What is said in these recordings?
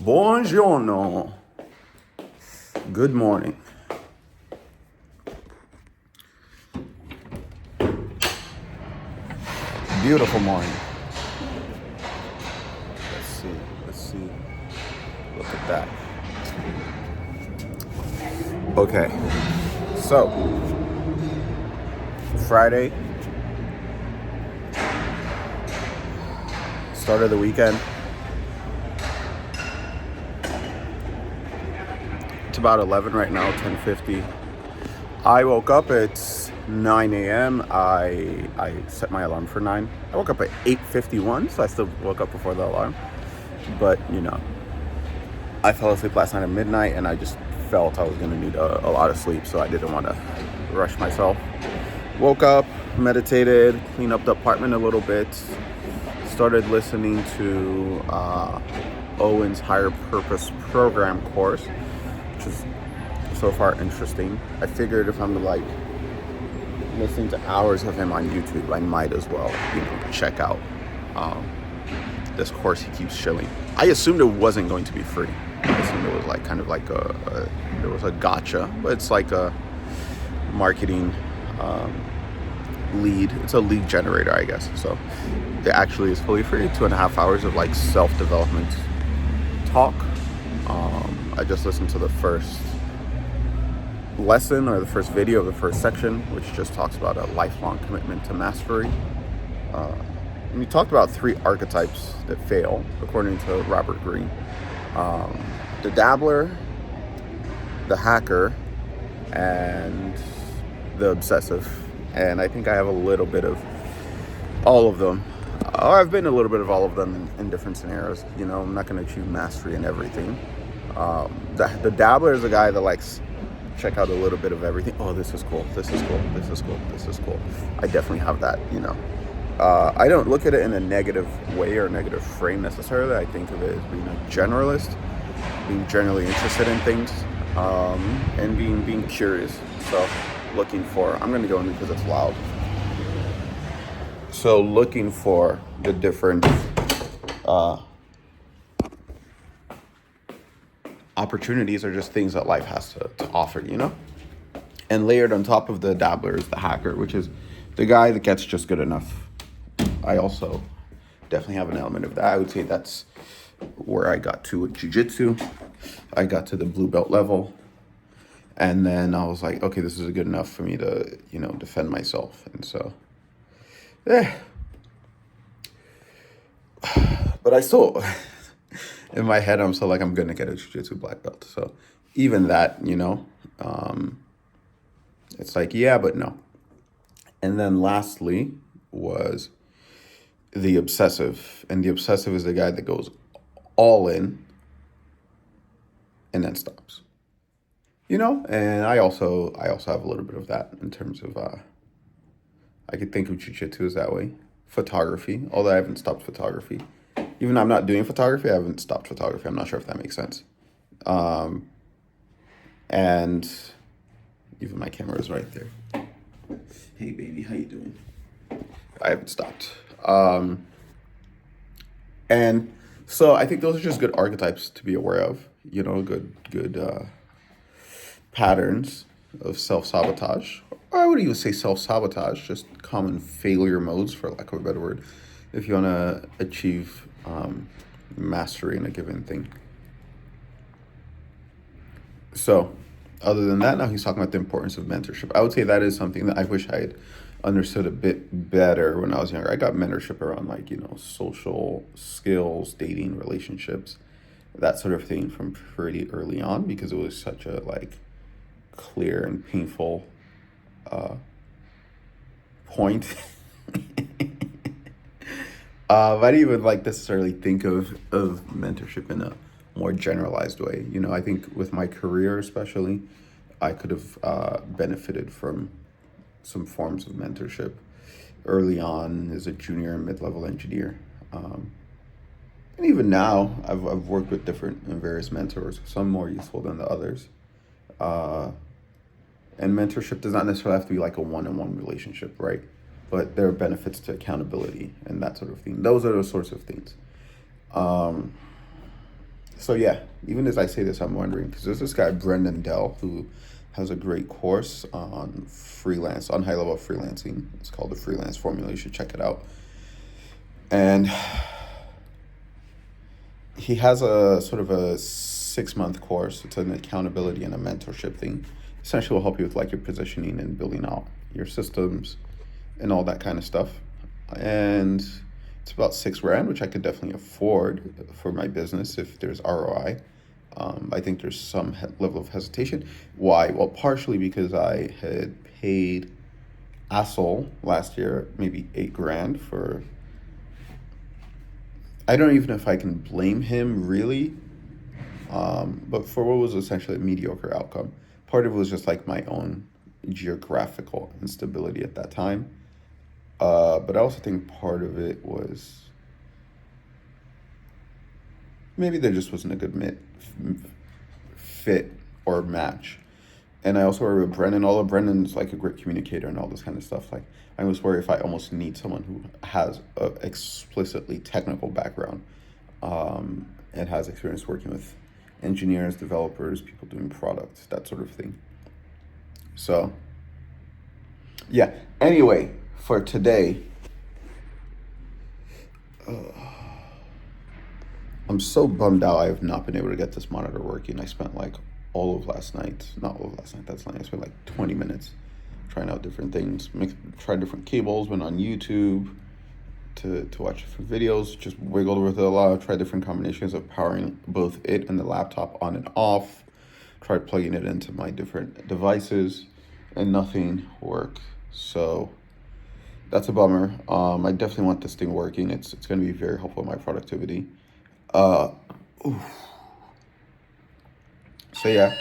Buongiorno. Good morning. Beautiful morning. Let's see. Let's see. Look at that. Okay. So, Friday, start of the weekend. It's about 11 right now, 10:50. I woke up at 9 a.m. I set my alarm for 9. I woke up at 8:51, so I still woke up before the alarm. But, I fell asleep last night at midnight, and I just felt I was going to need a lot of sleep, so I didn't want to rush myself. Woke up, meditated, cleaned up the apartment a little bit, started listening to Owen's Higher Purpose Program course, which is so far interesting. I figured if I'm listening to hours of him on YouTube, I might as well, check out this course he keeps showing. I assumed it wasn't going to be free. I assumed it was there was a gotcha, but it's like a marketing lead. It's a lead generator, I guess. So it actually is fully free. 2.5 hours of self-development talk. I just listened to the first lesson or the first video of the first section, which just talks about a lifelong commitment to mastery. And he talked about 3 archetypes that fail, according to Robert Greene. The dabbler, the hacker, and the obsessive. And I think I have a little bit of all of them. I've been a little bit of all of them in different scenarios. I'm not going to achieve mastery in everything. The dabbler is a guy that likes check out a little bit of everything. Oh, this is cool. This is cool. This is cool. This is cool. I definitely have that, I don't look at it in a negative way or negative frame necessarily. I think of it as being a generalist, being generally interested in things, and being curious. So I'm going to go in because it's loud. So looking for the different opportunities or just things that life has to offer, And layered on top of the dabbler is the hacker, which is the guy that gets just good enough. I also definitely have an element of that. I would say that's where I got to with jiu-jitsu. I got to the blue belt level. And then I was like, okay, this is good enough for me to, defend myself. And so, But I still, in my head, I'm still I'm going to get a jiu-jitsu black belt. So even that, it's yeah, but no. And then lastly was the obsessive. And the obsessive is the guy that goes all in and then stops. And I also have a little bit of that in terms of, I could think of jiu-jitsu as that way. Photography, although I haven't stopped photography. Even though I'm not doing photography, I haven't stopped photography. I'm not sure if that makes sense. And even my camera is right there. Hey, baby, how you doing? I haven't stopped. And so I think those are just good archetypes to be aware of. Good patterns of self-sabotage. Or I would even say self-sabotage, just common failure modes, for lack of a better word, if you want to achieve mastery in a given thing. So, other than that, now he's talking about the importance of mentorship. I would say that is something that I wish I had understood a bit better when I was younger. I got mentorship around social skills, dating, relationships, that sort of thing from pretty early on, because it was such a clear and painful point. I didn't even necessarily think of mentorship in a more generalized way. I think with my career especially, I could have benefited from some forms of mentorship early on as a junior and mid-level engineer. And even now, I've worked with different and various mentors, some more useful than the others. And mentorship does not necessarily have to be a one-on-one relationship, right? But there are benefits to accountability and that sort of thing. Those are those sorts of things. So yeah, even as I say this, I'm wondering because there's this guy Brendan Dell who has a great course on freelance, on high level freelancing. It's called the Freelance Formula. You should check it out. And he has a sort of a 6 month course. It's an accountability and a mentorship thing. Essentially, will help you with like your positioning and building out your systems and all that kind of stuff. And it's about 6 grand, which I could definitely afford for my business if there's ROI. I think there's some level of hesitation. Why? Well, partially because I had paid Assel last year maybe 8 grand for. I don't even know if I can blame him really, but for what was essentially a mediocre outcome. Part of it was just like my own geographical instability at that time. But I also think part of it was maybe there just wasn't a good fit or match. And I also worry with Brendan. Although Brendan's like a great communicator and all this kind of stuff, like I was worried if I almost need someone who has a explicitly technical background, and has experience working with engineers, developers, people doing products, that sort of thing. So yeah. Anyway, for today, I'm so bummed out I have not been able to get this monitor working. I spent like all of last night, not all of last night, that's lying. I spent like 20 minutes trying out different things, tried different cables, went on YouTube to watch different videos, just wiggled with it a lot, tried different combinations of powering both it and the laptop on and off, tried plugging it into my different devices, and nothing worked. So that's a bummer. I definitely want this thing working. It's going to be very helpful in my productivity. Uh, so yeah,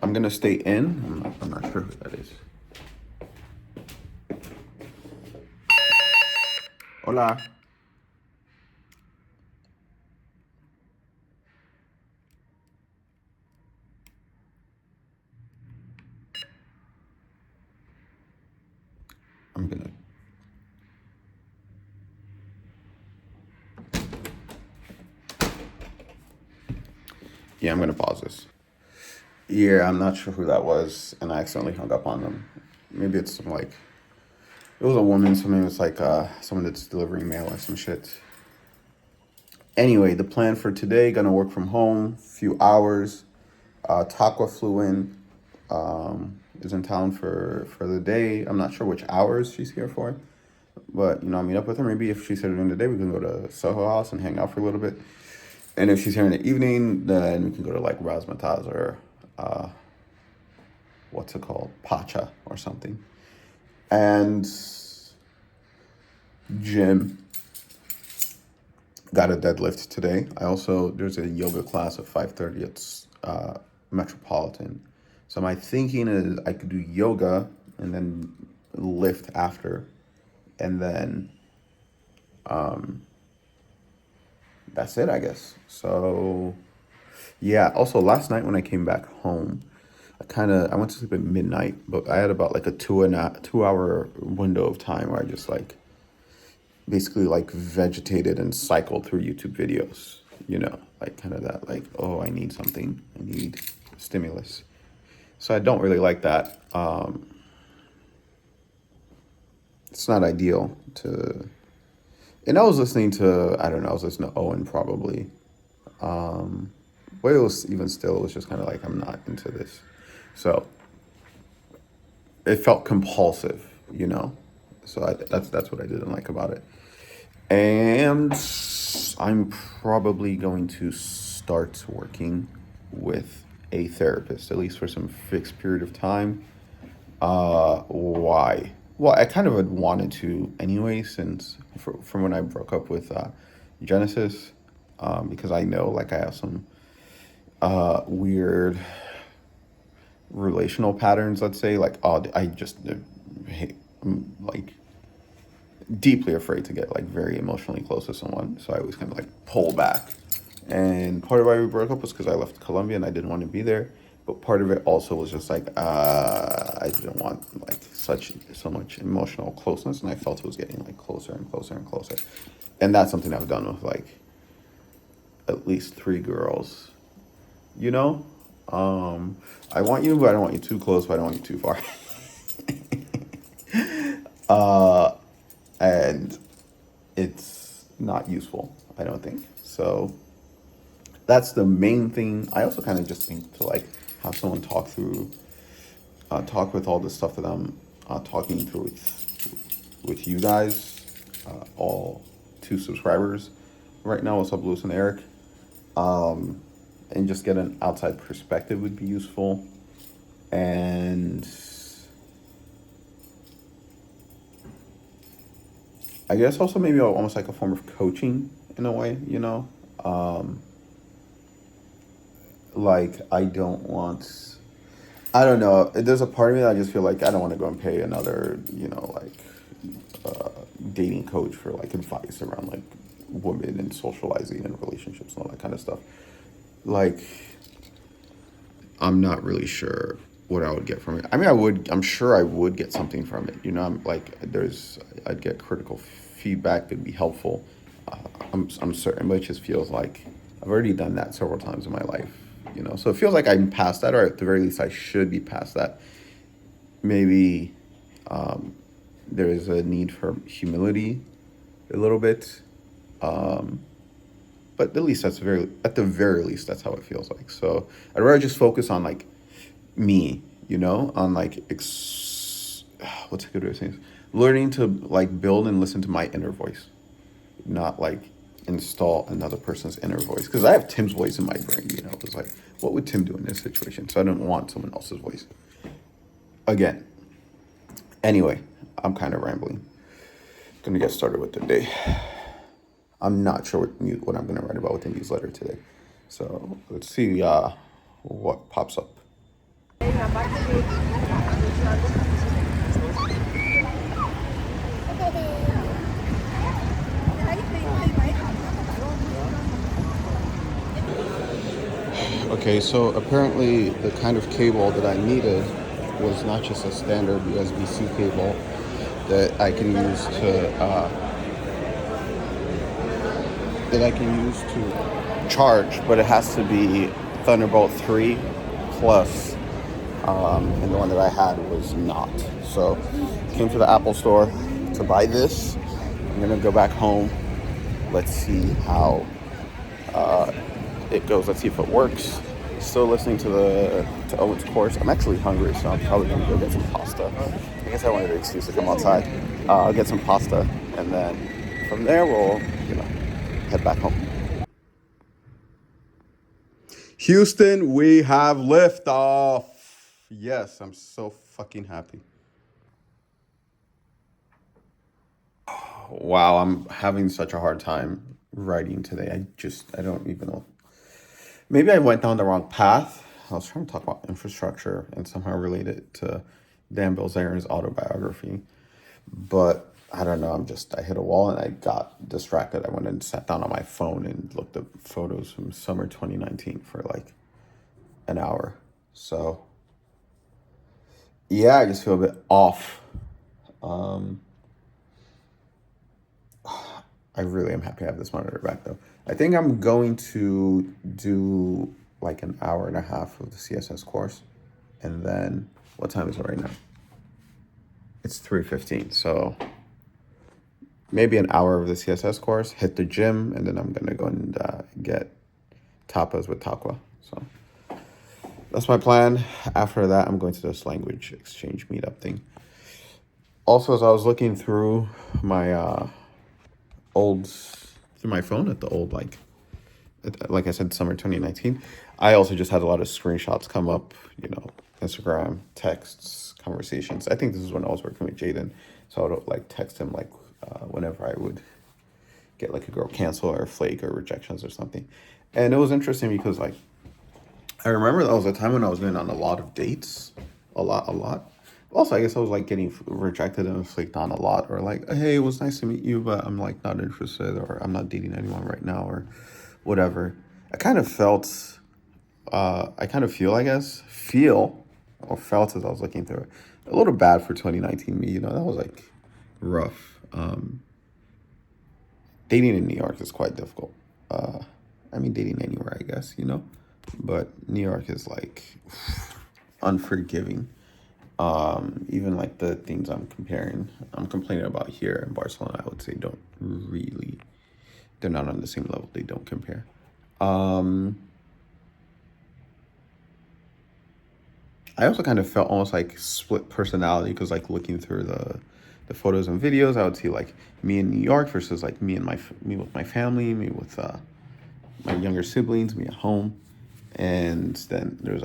I'm gonna stay in. I'm not sure who that is. Hola. I'm gonna. Yeah, I'm gonna pause this. Yeah, I'm not sure who that was, and I accidentally hung up on them. Maybe it's some like it was a woman, so maybe it's like someone that's delivering mail or some shit. Anyway, the plan for today, gonna work from home, few hours. Takwa flew in, is in town for the day. I'm not sure which hours she's here for, but I'll meet up with her. Maybe if she's here during the day, we can go to Soho House and hang out for a little bit. And if she's here in the evening, then we can go to like Razzmatazz or what's it called? Pacha or something. And gym. Got a deadlift today. There's a yoga class at 5:30 at Metropolitan. So my thinking is I could do yoga and then lift after. And then that's it, I guess. So yeah, also last night when I came back home, I went to sleep at midnight, but I had about like a 2 hour window of time where I just like basically like vegetated and cycled through YouTube videos, like kind of that, like, oh, I need something, I need stimulus. So I don't really like that. It's not ideal and I was listening to, I don't know, I was listening to Owen probably. But it was even still, it was just kind of like, I'm not into this. So it felt compulsive. So that's what I didn't like about it. And I'm probably going to start working with a therapist, at least for some fixed period of time. Why? Well, I kind of had wanted to anyway, since from when I broke up with Genesis, because I know like I have some weird relational patterns, let's say, like, oh, I just hate, like deeply afraid to get like very emotionally close to someone, so I always kind of like pull back. And part of why we broke up was because I left Colombia and I didn't want to be there, but part of it also was just like I didn't want like so much emotional closeness, and I felt it was getting like closer and closer and closer. And that's something I've done with like at least 3 girls. You know, I want you, but I don't want you too close, but I don't want you too far. uh, and it's not useful, I don't think. So that's the main thing. I also kind of just think to like have someone talk with all the stuff that I'm talking through with you guys, all 2 subscribers right now. What's up, Lewis and Eric? And just get an outside perspective would be useful. And I guess also maybe almost like a form of coaching in a way, you know? Like I don't know. There's a part of me that I just feel like I don't want to go and pay another, dating coach for like advice around like women and socializing and relationships and all that kind of stuff. Like, I'm not really sure what I would get from it. I mean, I'm sure I would get something from it. You know, I'd get critical feedback that'd be helpful. I'm certain, but it just feels like I've already done that several times in my life. You know, so it feels like I'm past that, or at the very least, I should be past that. Maybe there is a need for humility, a little bit, but at least at the very least, that's how it feels like. So I'd rather just focus on like me, you know, on like what's a good way of saying this? Learning to like build and listen to my inner voice, not like install another person's inner voice, because I have Tim's voice in my brain. You know, it's like, what would Tim do in this situation? So I don't want someone else's voice again. Anyway, I'm kind of rambling. Gonna get started with the day. I'm not sure what I'm gonna write about with the newsletter today, so let's see what pops up. Okay, so apparently the kind of cable that I needed was not just a standard USB-C cable that I can use to charge, but it has to be Thunderbolt 3 plus, and the one that I had was not. So came to the Apple store to buy this. I'm gonna go back home. Let's see how it goes. Let's see if it works. Still listening to Owen's course. I'm actually hungry, so I'm probably gonna go get some pasta. I guess I wanted an excuse to come outside. I'll get some pasta, and then from there we'll, head back home. Houston, we have liftoff. Yes, I'm so fucking happy. Wow, I'm having such a hard time writing today. I don't even know. Maybe I went down the wrong path. I was trying to talk about infrastructure and somehow relate it to Dan Bilzerian's autobiography. But I don't know, I hit a wall and I got distracted. I went and sat down on my phone and looked at photos from summer 2019 for like an hour. So yeah, I just feel a bit off. I really am happy I have this monitor back though. I think I'm going to do like an hour and a half of the CSS course. And then, what time is it right now? It's 3:15. So maybe an hour of the CSS course, hit the gym, and then I'm going to go and get tapas with Takwa. So that's my plan. After that, I'm going to this language exchange meetup thing. Also, as I was looking through my through my phone at the old, like I said, summer 2019, I also just had a lot of screenshots come up, Instagram, texts, conversations. I think this is when I was working with Jaden. So I would like text him like whenever I would get like a girl cancel or flake or rejections or something. And it was interesting because like, I remember that was a time when I was going on a lot of dates, a lot. Also, I guess I was like getting rejected and flaked on a lot, or like, hey, it was nice to meet you, but I'm like not interested, or I'm not dating anyone right now, or whatever. I kind of feel, or felt as I was looking through it, a little bad for 2019 me. That was like rough. Dating in New York is quite difficult. I mean, dating anywhere, I guess, you know, but New York is like unforgiving. Even like the things I'm complaining about here in Barcelona, I would say don't really, they're not on the same level. They don't compare. Um, I also kind of felt almost like split personality because like looking through the photos and videos, I would see like me in New York versus like me with my family, me with my younger siblings, me at home, and then there was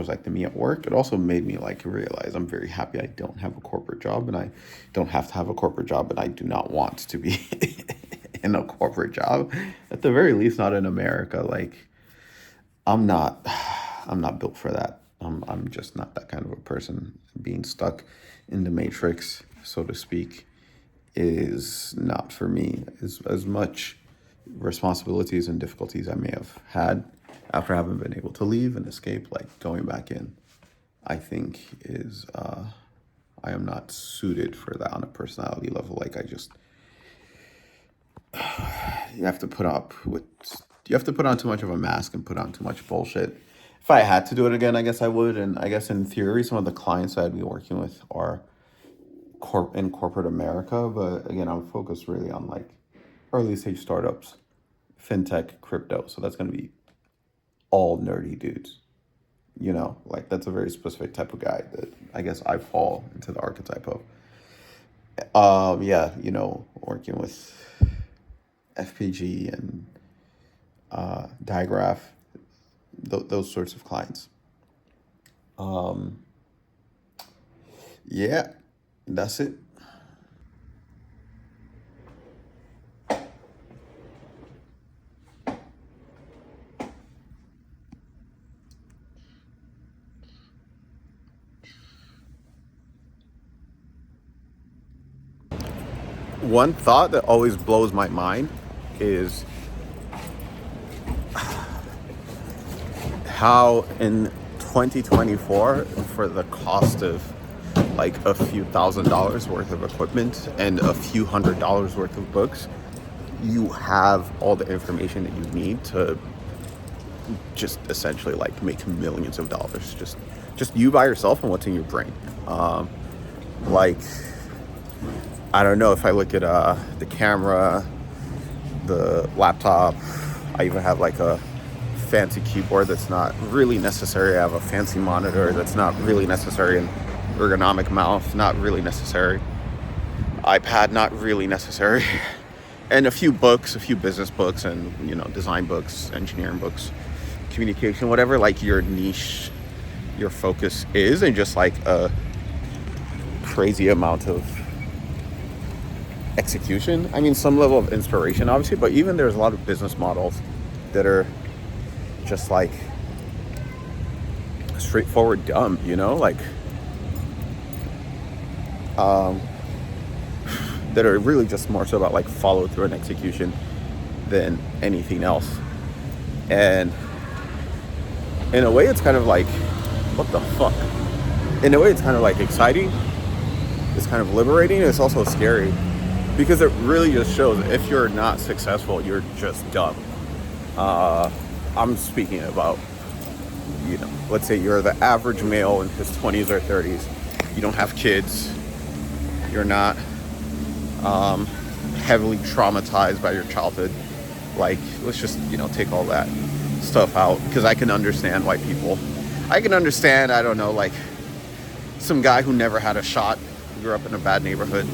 like the me at work. It also made me like realize I'm very happy I don't have a corporate job, and I don't have to have a corporate job, and I do not want to be in a corporate job, at the very least not in America. Like I'm not I'm not built for that. I'm just not that kind of a person. Being stuck in the matrix, so to speak, is not for me. As much responsibilities and difficulties I may have had after having been able to leave and escape, like going back in, I think is I am not suited for that on a personality level. Like I just you have to put up with you have to put on too much of a mask and put on too much bullshit. If I had to do it again, I guess I would. And I guess in theory, some of the clients I'd be working with are in corporate America. But again, I'm focused really on like early stage startups, fintech, crypto. So that's going to be all nerdy dudes. You know, like that's a very specific type of guy that I guess I fall into the archetype of. Yeah, you know, working with FPG and Diagraph, those sorts of clients. Um, yeah, that's it. One thought that always blows my mind is how in 2024, for the cost of like a few $1,000s worth of equipment and a few $100s worth of books, you have all the information that you need to just essentially like make millions of dollars. Just you by yourself and what's in your brain. Like I don't know, if I look at the camera, the laptop, I even have like a fancy keyboard that's not really necessary. I have a fancy monitor that's not really necessary, an ergonomic mouse, not really necessary. iPad, not really necessary. And a few books, a few business books and, you know, design books, engineering books, communication, whatever like your niche, your focus is, and just like a crazy amount of execution. I mean, some level of inspiration, obviously, but even there's a lot of business models that are just like straightforward dumb, you know, like that are really just more so about like follow through and execution than anything else. And in a way, it's kind of like, what the fuck? In a way, it's kind of like exciting. It's kind of liberating. It's also scary because it really just shows if you're not successful, you're just dumb. I'm speaking about, you know, let's say you're the average male in his 20s or 30s. You don't have kids. You're not heavily traumatized by your childhood. Like, let's just, you know, take all that stuff out, because I can understand why I can understand, I don't know, like some guy who never had a shot, grew up in a bad neighborhood,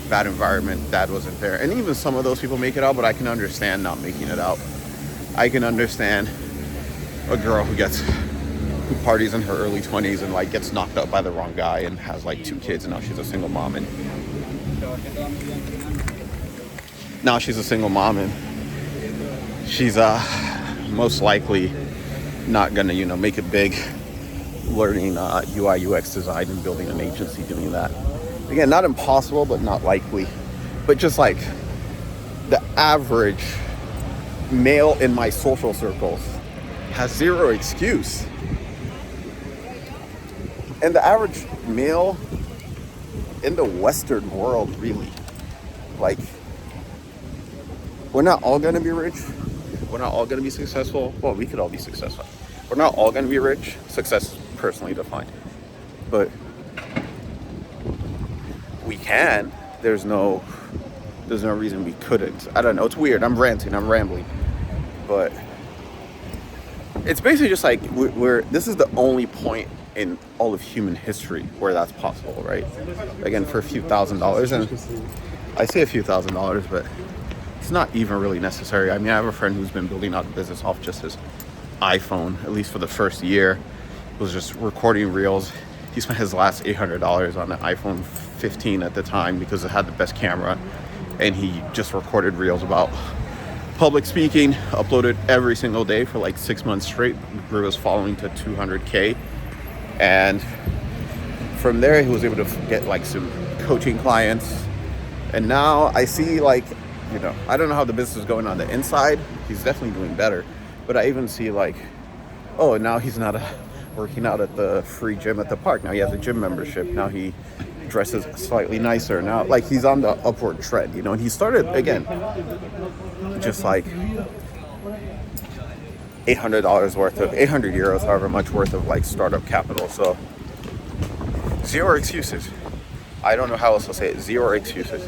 bad environment, dad wasn't there. And even some of those people make it out, but I can understand not making it out. I can understand a girl who parties in her early 20s and like gets knocked up by the wrong guy and has like 2 kids, and now she's a single mom and she's most likely not gonna, you know, make it big learning UI UX design and building an agency doing that. Again, not impossible, but not likely. But just like the average male in my social circles has zero excuse. And the average male in the Western world, really, like, we're not all gonna be rich, we're not all going to be successful. Well, we could all be successful. We're not all going to be rich. Success is personally defined. But we can. There's no reason we couldn't. I don't know. It's weird. I'm ranting. I'm rambling. But it's basically just like this is the only point in all of human history where that's possible, right? Again, for a few $1,000s. And I say a few $1,000s, but it's not even really necessary. I mean, I have a friend who's been building out a business off just his iPhone, at least for the first year. Was just recording reels. He spent his last $800 on an iPhone 15 at the time because it had the best camera, and he just recorded reels about public speaking, uploaded every single day for like 6 months straight, grew his following to 200K, and from there he was able to get like some coaching clients. And now I see, like, you know, I don't know how the business is going on the inside. He's definitely doing better, but I even see like, oh, now he's not working out at the free gym at the park. Now he has a gym membership. Now he dresses slightly nicer. Now, like, he's on the upward trend, you know. And he started, again, just like $800 worth of, 800 euros, however much worth of like startup capital. So zero excuses. I don't know how else to say it. Zero excuses.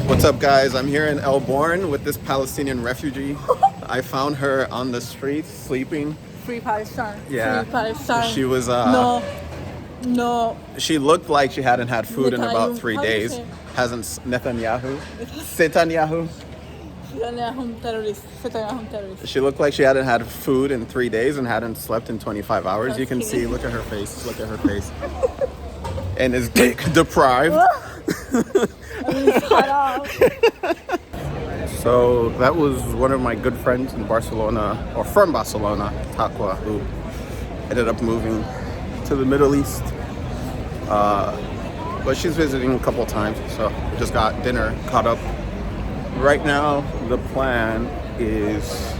What's up, guys? I'm here in Elborn with this Palestinian refugee. I found her on the street sleeping. Free Palestine. Yeah. Free Palestine. She was No. She looked like she hadn't had food in about 3 How do you days. say? Hasn't Netanyahu? Netanyahu? terrorist. She looked like she hadn't had food in 3 days and hadn't slept in 25 hours. You can see, look at her face. Look at her face. And is deprived. So that was one of my good friends in Barcelona, or from Barcelona, Taqwa, who ended up moving to the Middle East. But she's visiting a couple times, so we just got dinner, caught up. Right now, the plan is,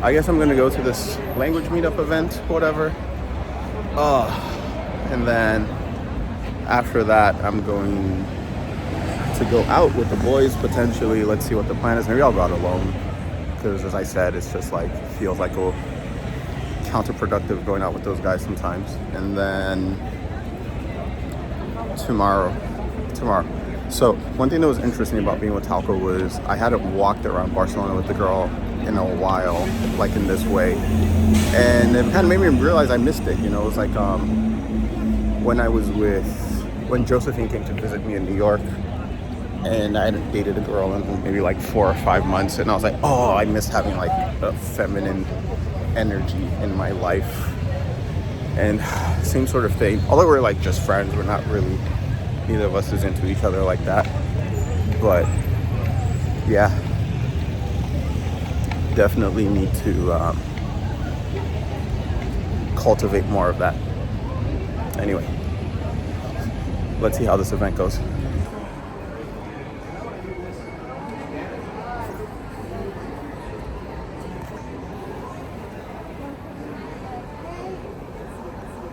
I guess I'm gonna go to this language meetup event, whatever. And then after that, I'm going to go out with the boys potentially. Let's see what the plan is. Maybe I'll go out alone, because as I said, it's just like, feels like counterproductive going out with those guys sometimes. And then tomorrow. So one thing that was interesting about being with Talco was I hadn't walked around Barcelona with the girl in a while, like in this way, and it kind of made me realize I missed it. You know, it was like when Josephine came to visit me in New York, and I hadn't dated a girl in maybe like 4 or 5 months, and I was like, oh, I miss having like a feminine energy in my life. And same sort of thing, although we're like just friends, we're not really, neither of us is into each other like that. But yeah, definitely need to cultivate more of that. Anyway, let's see how this event goes.